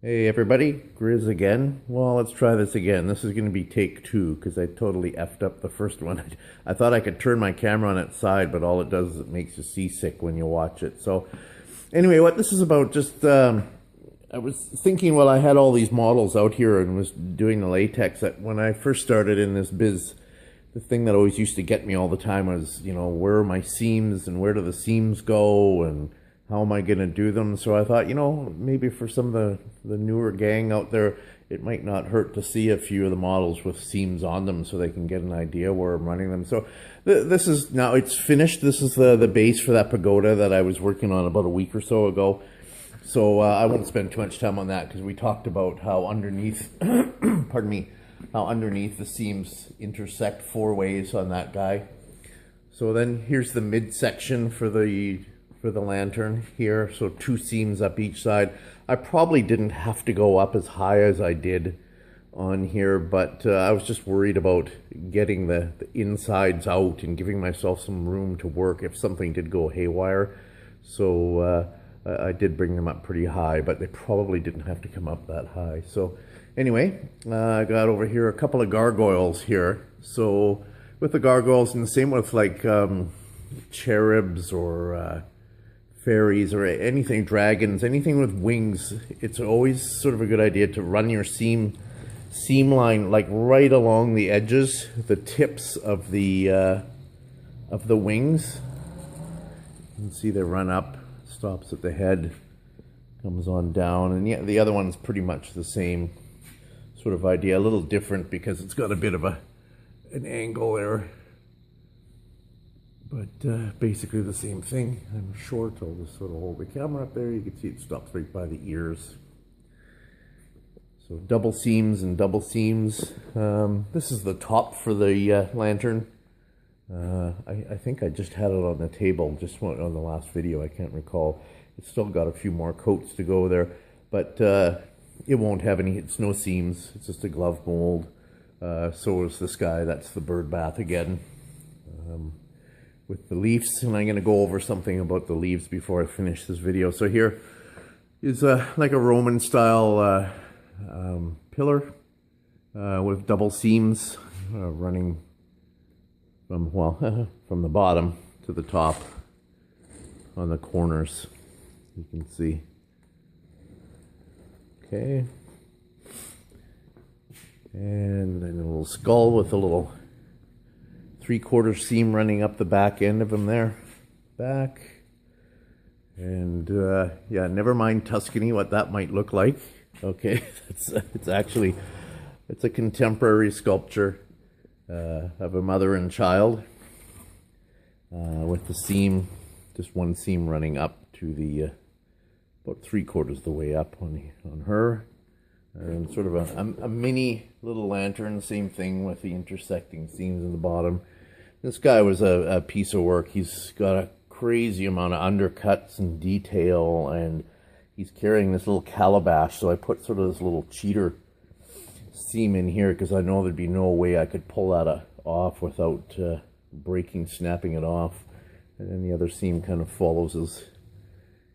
Hey everybody, Grizz again. Well, let's try this again. This is going to be take two because I totally effed up the first one. I thought I could turn my camera on its side, but all it does is it makes you seasick when you watch it. So anyway, what this is about, just I was thinking while I had all these models out here and was doing the latex, that when I first started in this biz, the thing that always used to get me all the time was, where are my seams and where do the seams go and how am I going to do them? So I thought, maybe for some of the newer gang out there, it might not hurt to see a few of the models with seams on them so they can get an idea where I'm running them. So this is, now it's finished. This is the base for that pagoda that I was working on about a week or so ago. So I won't spend too much time on that because we talked about how underneath, pardon me, how underneath the seams intersect four ways on that guy. So then here's the midsection for the lantern here, so two seams up each side. I probably didn't have to go up as high as I did on here, but I was just worried about getting the insides out and giving myself some room to work if something did go haywire. So I did bring them up pretty high, but they probably didn't have to come up that high. So anyway, I got over here a couple of gargoyles here. So with the gargoyles, and the same with like cherubs or fairies or anything, dragons, anything with wings, it's always sort of a good idea to run your seam line like right along the edges, the tips of the wings. You can see they run up, stops at the head, comes on down, and yeah, the other one's pretty much the same sort of idea, a little different because it's got a bit of an angle there. But basically the same thing. I'm short, I'll just sort of hold the camera up there. You can see it stops right by the ears. So double seams and double seams. This is the top for the lantern. I think I just had it on the table, just on the last video, I can't recall. It's still got a few more coats to go there, but it won't have any, it's no seams, it's just a glove mold. So is this guy, that's the bird bath again. With the leaves, and I'm going to go over something about the leaves before I finish this video. So here is like a Roman style pillar with double seams running from, well, from the bottom to the top on the corners, you can see. Okay, and then a little skull with a little 3/4 seam running up the back end of them there, back. And yeah, never mind Tuscany, what that might look like. Okay, it's actually, it's a contemporary sculpture of a mother and child with the seam, just one seam running up to the, about 3/4 the way up on her. And sort of a mini little lantern, same thing with the intersecting seams in the bottom. This guy was a piece of work. He's got a crazy amount of undercuts and detail, and he's carrying this little calabash, so I put sort of this little cheater seam in here because I know there'd be no way I could pull that off without snapping it off. And then the other seam kind of follows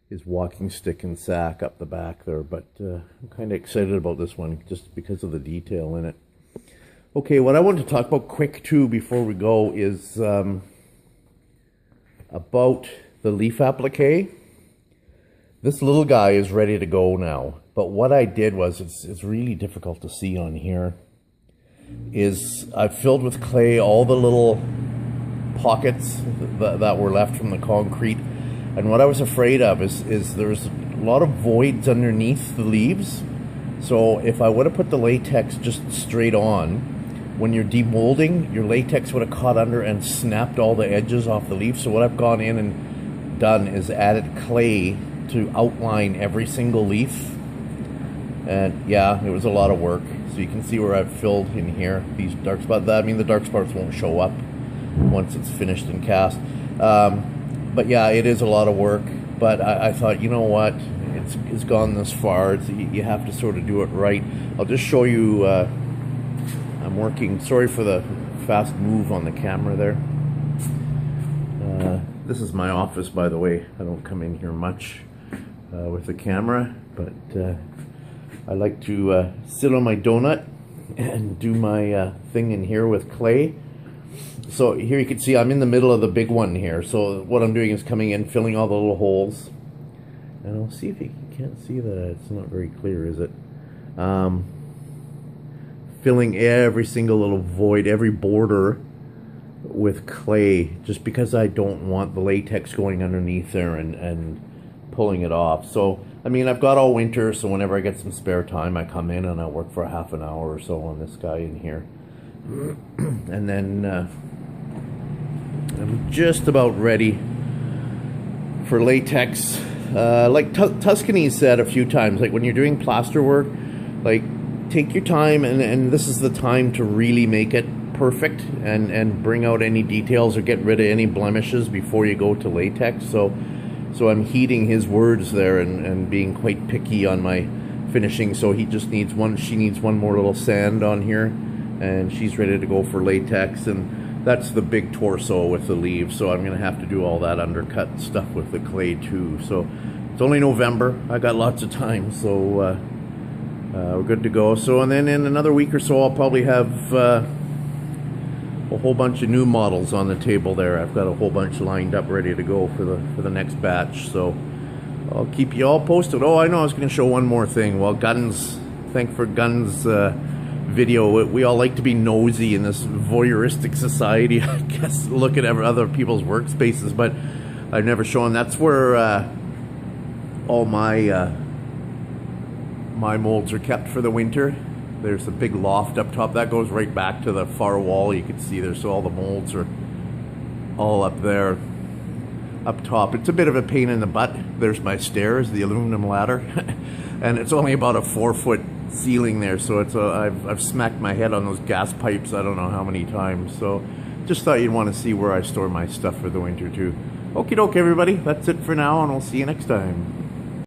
his walking stick and sack up the back there, but I'm kind of excited about this one just because of the detail in it. Okay, what I want to talk about quick too before we go is about the leaf applique. This little guy is ready to go now, but what I did was, it's really difficult to see on here, is I filled with clay all the little pockets that were left from the concrete. And what I was afraid of is there's a lot of voids underneath the leaves. So if I would have put the latex just straight on, when you're demolding, your latex would have caught under and snapped all the edges off the leaf. So what I've gone in and done is added clay to outline every single leaf. And yeah, it was a lot of work. So you can see where I've filled in here these dark spots. I mean, the dark spots won't show up once it's finished and cast. But yeah, it is a lot of work, but I thought, you know what, it's gone this far, you have to sort of do it right. I'll just show you, I'm working, sorry for the fast move on the camera there. This is my office, by the way. I don't come in here much with the camera, but I like to sit on my donut and do my thing in here with clay. So here you can see I'm in the middle of the big one here. So what I'm doing is coming in, filling all the little holes. And I'll see if you can't see that. It's not very clear, is it? Filling every single little void, every border with clay, just because I don't want the latex going underneath there and pulling it off. So, I mean, I've got all winter, so whenever I get some spare time, I come in and I work for half an hour or so on this guy in here. And then I'm just about ready for latex. Like Tuscany said a few times, like when you're doing plaster work, like take your time, and this is the time to really make it perfect and bring out any details or get rid of any blemishes before you go to latex. So I'm heeding his words there and being quite picky on my finishing. So he just needs she needs one more little sand on here, and she's ready to go for latex. And that's the big torso with the leaves, so I'm gonna have to do all that undercut stuff with the clay too. So it's only November, I got lots of time, so we're good to go. So, and then in another week or so I'll probably have a whole bunch of new models on the table there. I've got a whole bunch lined up ready to go for the next batch, so I'll keep you all posted. Oh, I know I was going to show one more thing. Well, Guns, thank for Guns video. We all like to be nosy in this voyeuristic society, I guess, look at other people's workspaces, but I've never shown. That's where all my molds are kept for the winter. There's a big loft up top that goes right back to the far wall. You can see there, so all the molds are all up there up top. It's a bit of a pain in the butt. There's my stairs, the aluminum ladder, and it's only about a 4-foot ceiling there, so it's I've smacked my head on those gas pipes I don't know how many times. So just thought you'd want to see where I store my stuff for the winter too. Okie doke everybody, that's it for now, and I'll see you next time.